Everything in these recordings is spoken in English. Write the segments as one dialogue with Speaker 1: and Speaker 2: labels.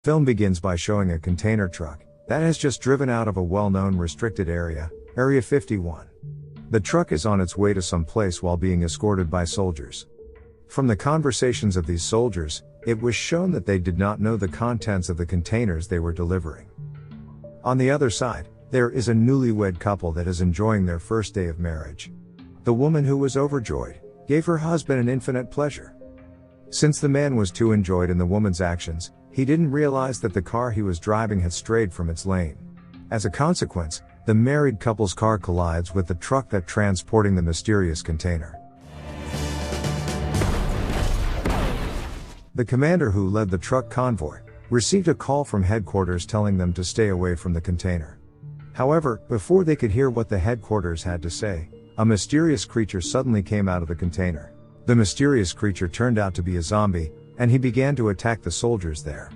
Speaker 1: Film begins by showing a container truck that has just driven out of a well-known restricted area, Area 51. The truck is on its way to some place while being escorted by soldiers. From the conversations of these soldiers, it was shown that they did not know the contents of the containers they were delivering. On the other side, there is a newlywed couple that is enjoying their first day of marriage. The woman, who was overjoyed, gave her husband an infinite pleasure. Since the man was too enjoyed in the woman's actions, he didn't realize that the car he was driving had strayed from its lane. As a consequence, the married couple's car collides with the truck that transporting the mysterious container. The commander who led the truck convoy received a call from headquarters telling them to stay away from the container. However, before they could hear what the headquarters had to say, a mysterious creature suddenly came out of the container. The mysterious creature turned out to be a zombie, and he began to attack the soldiers there.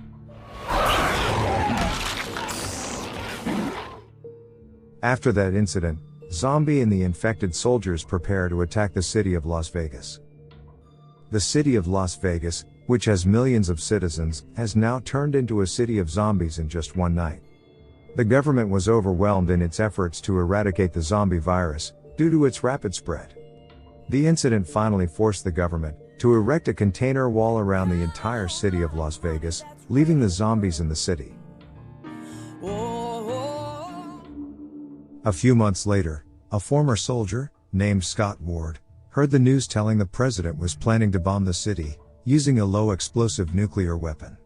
Speaker 1: After that incident, Zombie and the infected soldiers prepare to attack the city of Las Vegas. The city of Las Vegas, which has millions of citizens, has now turned into a city of zombies in just one night. The government was overwhelmed in its efforts to eradicate the zombie virus, due to its rapid spread. The incident finally forced the government to erect a container wall around the entire city of Las Vegas, leaving the zombies in the city. A few months later, a former soldier, named Scott Ward, heard the news telling the president was planning to bomb the city, using a low-explosive nuclear weapon.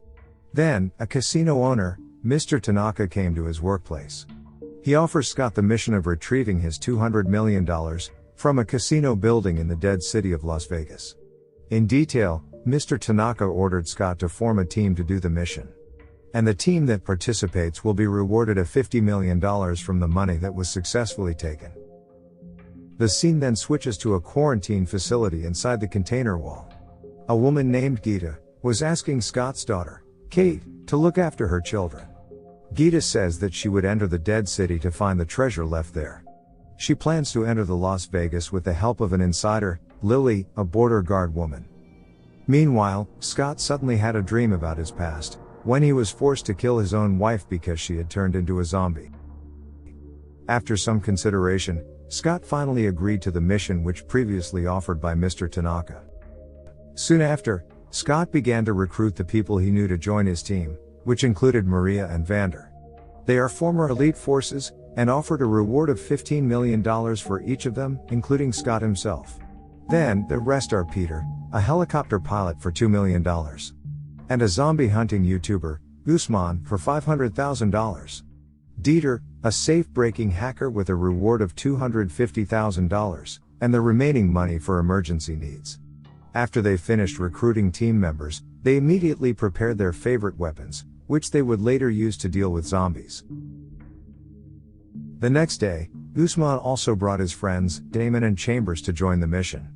Speaker 1: Then, a casino owner, Mr. Tanaka, came to his workplace. He offers Scott the mission of retrieving his $200 million from a casino building in the dead city of Las Vegas. In detail, Mr. Tanaka ordered Scott to form a team to do the mission. And the team that participates will be rewarded $50 million from the money that was successfully taken. The scene then switches to a quarantine facility inside the container wall. A woman named Gita was asking Scott's daughter, Kate, to look after her children. Gita says that she would enter the dead city to find the treasure left there. She plans to enter the Las Vegas with the help of an insider, Lily, a border guard woman. Meanwhile, Scott suddenly had a dream about his past, when he was forced to kill his own wife because she had turned into a zombie. After some consideration, Scott finally agreed to the mission which previously offered by Mr. Tanaka. Soon after, Scott began to recruit the people he knew to join his team, which included Maria and Vander. They are former elite forces, and offered a reward of $15 million for each of them, including Scott himself. Then, the rest are Peter, a helicopter pilot for $2 million. And a zombie hunting YouTuber, Guzman, for $500,000. Dieter, a safe-breaking hacker with a reward of $250,000, and the remaining money for emergency needs. After they finished recruiting team members, they immediately prepared their favorite weapons, which they would later use to deal with zombies. The next day, Guzman also brought his friends, Damon and Chambers, to join the mission.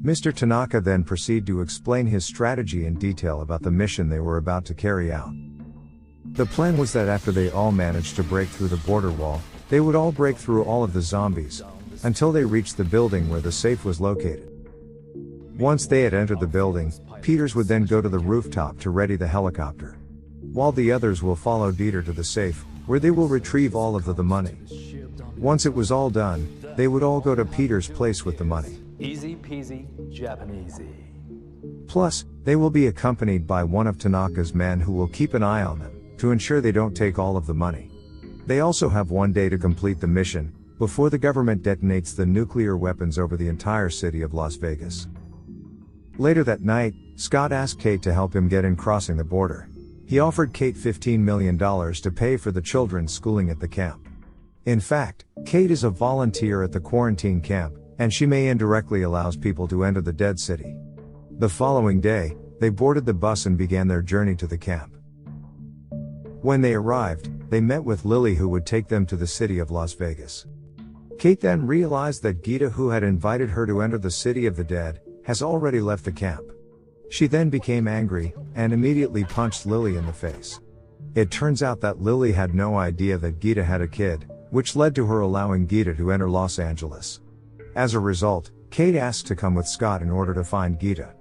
Speaker 1: Mr. Tanaka then proceeded to explain his strategy in detail about the mission they were about to carry out. The plan was that after they all managed to break through the border wall, they would all break through all of the zombies, until they reached the building where the safe was located. Once they had entered the building, Peters would then go to the rooftop to ready the helicopter. While the others will follow Dieter to the safe, where they will retrieve all of the money. Once it was all done, they would all go to Peter's place with the money.
Speaker 2: Easy peasy, Japanesey.
Speaker 1: Plus, they will be accompanied by one of Tanaka's men who will keep an eye on them, to ensure they don't take all of the money. They also have one day to complete the mission, before the government detonates the nuclear weapons over the entire city of Las Vegas. Later that night, Scott asked Kate to help him get in crossing the border. He offered Kate $15 million to pay for the children's schooling at the camp. In fact, Kate is a volunteer at the quarantine camp, and she may indirectly allows people to enter the dead city. The following day, they boarded the bus and began their journey to the camp. When they arrived, they met with Lily, who would take them to the city of Las Vegas. Kate then realized that Gita, who had invited her to enter the city of the dead, has already left the camp. She then became angry, and immediately punched Lily in the face. It turns out that Lily had no idea that Gita had a kid, which led to her allowing Gita to enter Los Angeles. As a result, Kate asked to come with Scott in order to find Gita.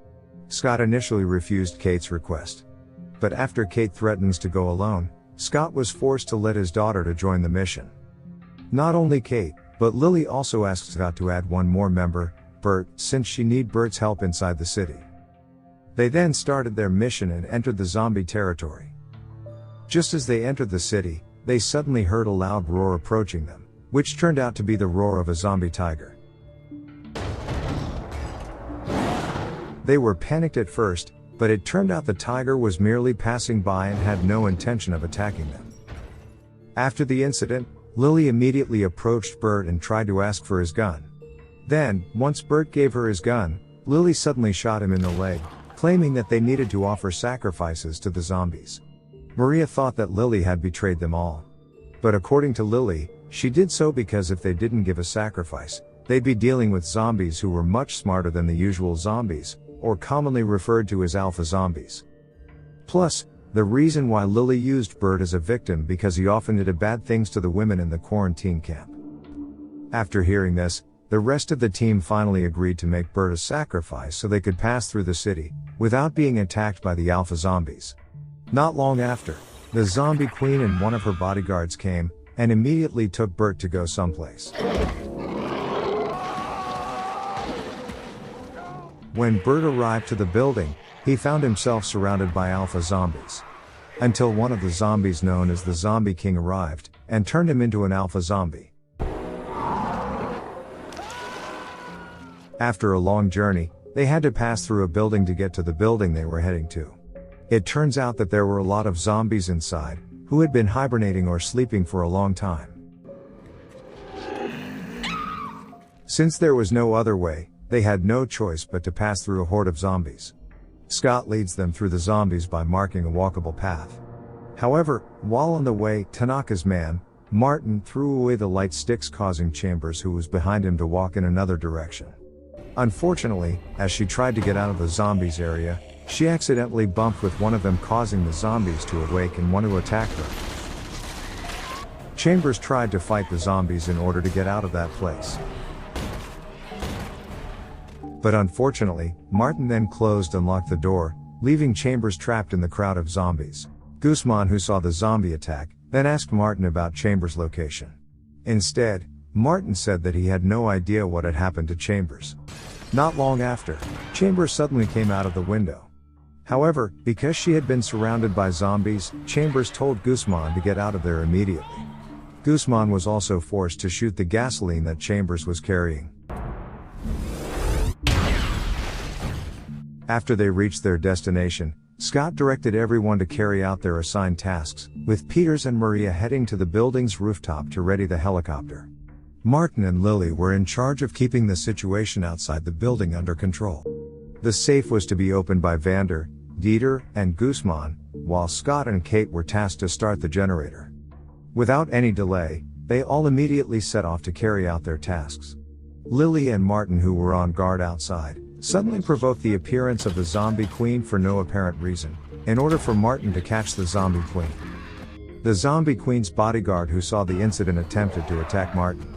Speaker 1: Scott initially refused Kate's request. But after Kate threatens to go alone, Scott was forced to let his daughter to join the mission. Not only Kate, but Lily also asked Scott to add one more member, Bert, since she need Bert's help inside the city. They then started their mission and entered the zombie territory. Just as they entered the city, they suddenly heard a loud roar approaching them, which turned out to be the roar of a zombie tiger. They were panicked at first, but it turned out the tiger was merely passing by and had no intention of attacking them. After the incident, Lily immediately approached Bert and tried to ask for his gun. Then, once Bert gave her his gun, Lily suddenly shot him in the leg, claiming that they needed to offer sacrifices to the zombies. Maria thought that Lily had betrayed them all. But according to Lily, she did so because if they didn't give a sacrifice, they'd be dealing with zombies who were much smarter than the usual zombies, or commonly referred to as alpha zombies. Plus, the reason why Lily used Bert as a victim because he often did bad things to the women in the quarantine camp. After hearing this, the rest of the team finally agreed to make Bert a sacrifice so they could pass through the city, without being attacked by the alpha zombies. Not long after, the zombie queen and one of her bodyguards came, and immediately took Bert to go someplace. When Bert arrived to the building, he found himself surrounded by alpha zombies. Until one of the zombies known as the Zombie King arrived, and turned him into an alpha zombie. After a long journey, they had to pass through a building to get to the building they were heading to. It turns out that there were a lot of zombies inside, who had been hibernating or sleeping for a long time. Since there was no other way, they had no choice but to pass through a horde of zombies. Scott leads them through the zombies by marking a walkable path. However, while on the way, Tanaka's man, Martin, threw away the light sticks, causing Chambers, who was behind him, to walk in another direction. Unfortunately, as she tried to get out of the zombies area, she accidentally bumped with one of them, causing the zombies to awake and want to attack her. Chambers tried to fight the zombies in order to get out of that place. But unfortunately, Martin then closed and locked the door, leaving Chambers trapped in the crowd of zombies. Guzman, who saw the zombie attack, then asked Martin about Chambers' location. Instead, Martin said that he had no idea what had happened to Chambers. Not long after, Chambers suddenly came out of the window. However, because she had been surrounded by zombies, Chambers told Guzman to get out of there immediately. Guzman was also forced to shoot the gasoline that Chambers was carrying. After they reached their destination, Scott directed everyone to carry out their assigned tasks, with Peters and Maria heading to the building's rooftop to ready the helicopter. Martin and Lily were in charge of keeping the situation outside the building under control. The safe was to be opened by Vander, Dieter, and Guzman, while Scott and Kate were tasked to start the generator. Without any delay, they all immediately set off to carry out their tasks. Lily and Martin, who were on guard outside, suddenly provoked the appearance of the zombie queen for no apparent reason, in order for Martin to catch the zombie queen. The zombie queen's bodyguard, who saw the incident, attempted to attack Martin.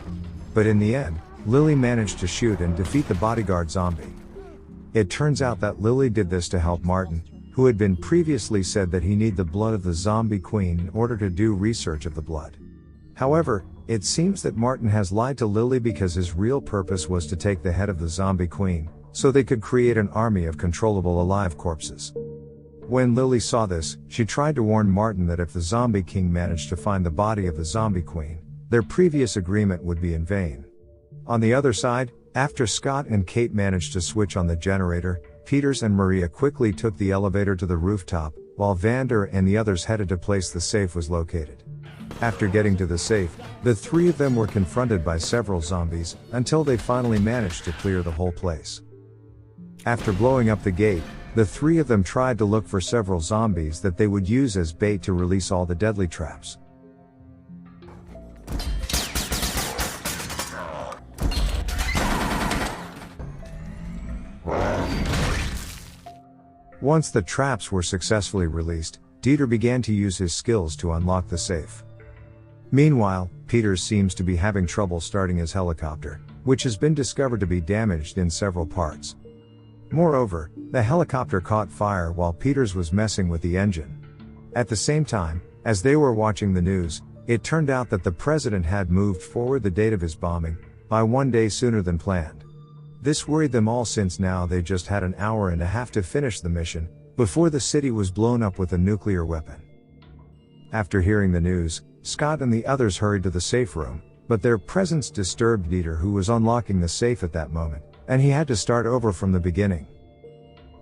Speaker 1: But in the end, Lily managed to shoot and defeat the bodyguard zombie. It turns out that Lily did this to help Martin, who had been previously said that he needed the blood of the zombie queen in order to do research of the blood. However, it seems that Martin has lied to Lily because his real purpose was to take the head of the zombie queen, so they could create an army of controllable alive corpses. When Lily saw this, she tried to warn Martin that if the zombie king managed to find the body of the zombie queen, their previous agreement would be in vain. On the other side, after Scott and Kate managed to switch on the generator, Peters and Maria quickly took the elevator to the rooftop, while Vander and the others headed to place the safe was located. After getting to the safe, the three of them were confronted by several zombies, until they finally managed to clear the whole place. After blowing up the gate, the three of them tried to look for several zombies that they would use as bait to release all the deadly traps. Once the traps were successfully released, Dieter began to use his skills to unlock the safe. Meanwhile, Peters seems to be having trouble starting his helicopter, which has been discovered to be damaged in several parts. Moreover, the helicopter caught fire while Peters was messing with the engine. At the same time, as they were watching the news, it turned out that the president had moved forward the date of his bombing by 1 day sooner than planned. This worried them all since now they just had an hour and a half to finish the mission before the city was blown up with a nuclear weapon. After hearing the news, Scott and the others hurried to the safe room, but their presence disturbed Dieter, who was unlocking the safe at that moment, and he had to start over from the beginning.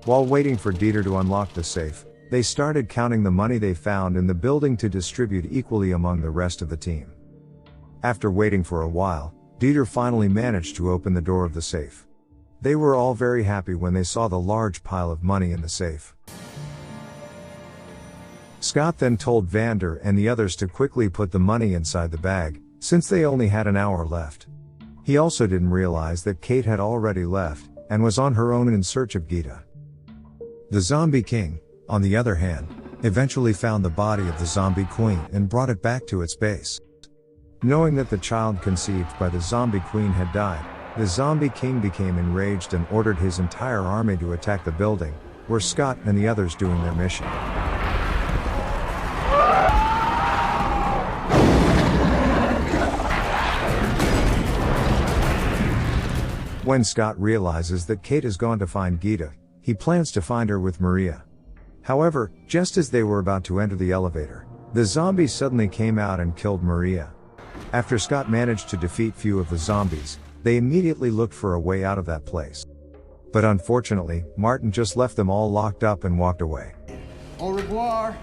Speaker 1: While waiting for Dieter to unlock the safe, they started counting the money they found in the building to distribute equally among the rest of the team. After waiting for a while, Dieter finally managed to open the door of the safe. They were all very happy when they saw the large pile of money in the safe. Scott then told Vander and the others to quickly put the money inside the bag, since they only had an hour left. He also didn't realize that Kate had already left, and was on her own in search of Gita. The Zombie King, on the other hand, eventually found the body of the Zombie Queen and brought it back to its base. Knowing that the child conceived by the Zombie Queen had died, the Zombie King became enraged and ordered his entire army to attack the building, where Scott and the others doing their mission. When Scott realizes that Kate has gone to find Gita, he plans to find her with Maria. However, just as they were about to enter the elevator, the zombies suddenly came out and killed Maria. After Scott managed to defeat few of the zombies, they immediately looked for a way out of that place. But unfortunately, Martin just left them all locked up and walked away.
Speaker 3: Au revoir!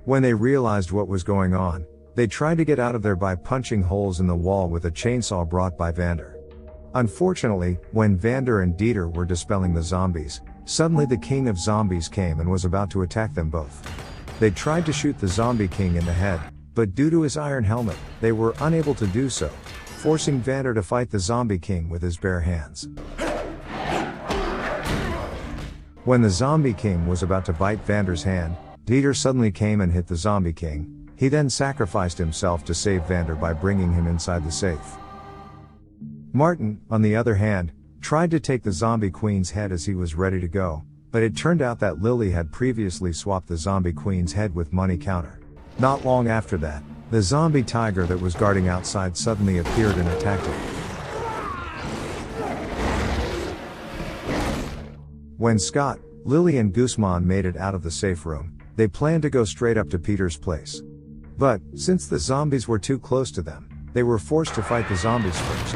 Speaker 1: When they realized what was going on, they tried to get out of there by punching holes in the wall with a chainsaw brought by Vander. Unfortunately, when Vander and Dieter were dispelling the zombies, suddenly the King of Zombies came and was about to attack them both. They tried to shoot the Zombie King in the head, but due to his iron helmet, they were unable to do so, forcing Vander to fight the Zombie King with his bare hands. When the Zombie King was about to bite Vander's hand, Dieter suddenly came and hit the Zombie King. He then sacrificed himself to save Vander by bringing him inside the safe. Martin, on the other hand, tried to take the Zombie Queen's head as he was ready to go, but it turned out that Lily had previously swapped the Zombie Queen's head with money counter. Not long after that, the zombie tiger that was guarding outside suddenly appeared and attacked him. When Scott, Lily and Guzman made it out of the safe room, they planned to go straight up to Peter's place. But, since the zombies were too close to them, they were forced to fight the zombies first.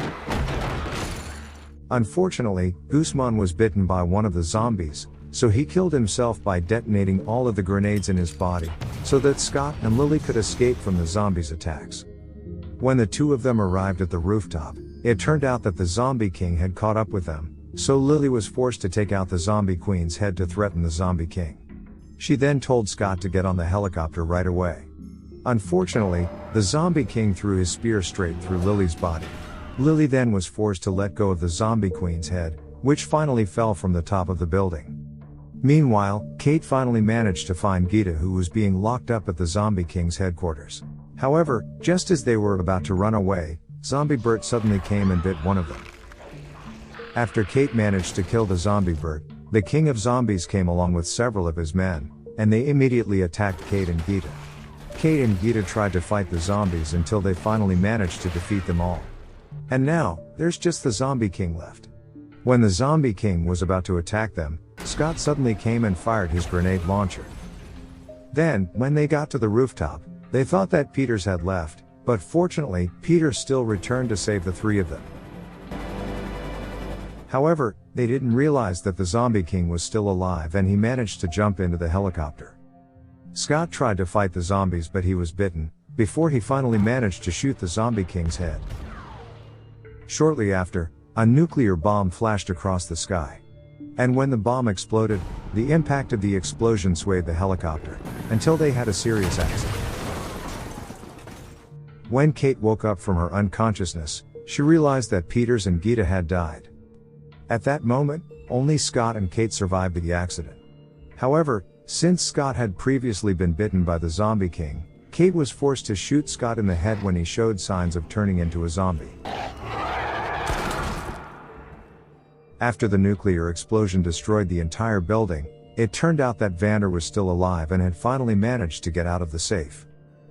Speaker 1: Unfortunately, Guzman was bitten by one of the zombies, so he killed himself by detonating all of the grenades in his body, so that Scott and Lily could escape from the zombies' attacks. When the two of them arrived at the rooftop, it turned out that the Zombie King had caught up with them, so Lily was forced to take out the Zombie Queen's head to threaten the Zombie King. She then told Scott to get on the helicopter right away. Unfortunately, the Zombie King threw his spear straight through Lily's body. Lily then was forced to let go of the Zombie Queen's head, which finally fell from the top of the building. Meanwhile, Kate finally managed to find Gita, who was being locked up at the Zombie King's headquarters. However, just as they were about to run away, Zombie Bert suddenly came and bit one of them. After Kate managed to kill the Zombie Bert, the King of Zombies came along with several of his men, and they immediately attacked Kate and Gita. Kate and Gita tried to fight the zombies until they finally managed to defeat them all. And now, there's just the Zombie King left. When the Zombie King was about to attack them, Scott suddenly came and fired his grenade launcher. Then, when they got to the rooftop, they thought that Peters had left, but fortunately, Peter still returned to save the three of them. However, they didn't realize that the Zombie King was still alive and he managed to jump into the helicopter. Scott tried to fight the zombies but he was bitten, before he finally managed to shoot the Zombie King's head. Shortly after, a nuclear bomb flashed across the sky. And when the bomb exploded, the impact of the explosion swayed the helicopter, until they had a serious accident. When Kate woke up from her unconsciousness, she realized that Peters and Gita had died. At that moment, only Scott and Kate survived the accident. However, since Scott had previously been bitten by the Zombie King, Kate was forced to shoot Scott in the head when he showed signs of turning into a zombie. After the nuclear explosion destroyed the entire building, it turned out that Vander was still alive and had finally managed to get out of the safe.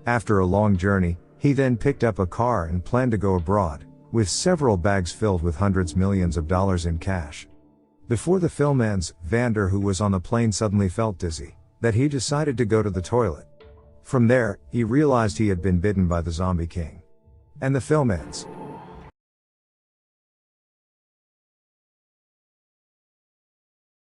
Speaker 1: After a long journey, he then picked up a car and planned to go abroad, with several bags filled with hundreds millions of dollars in cash. Before the film ends, Vander, who was on the plane, suddenly felt dizzy, that he decided to go to the toilet. From there, he realized he had been bitten by the Zombie King. And the film ends.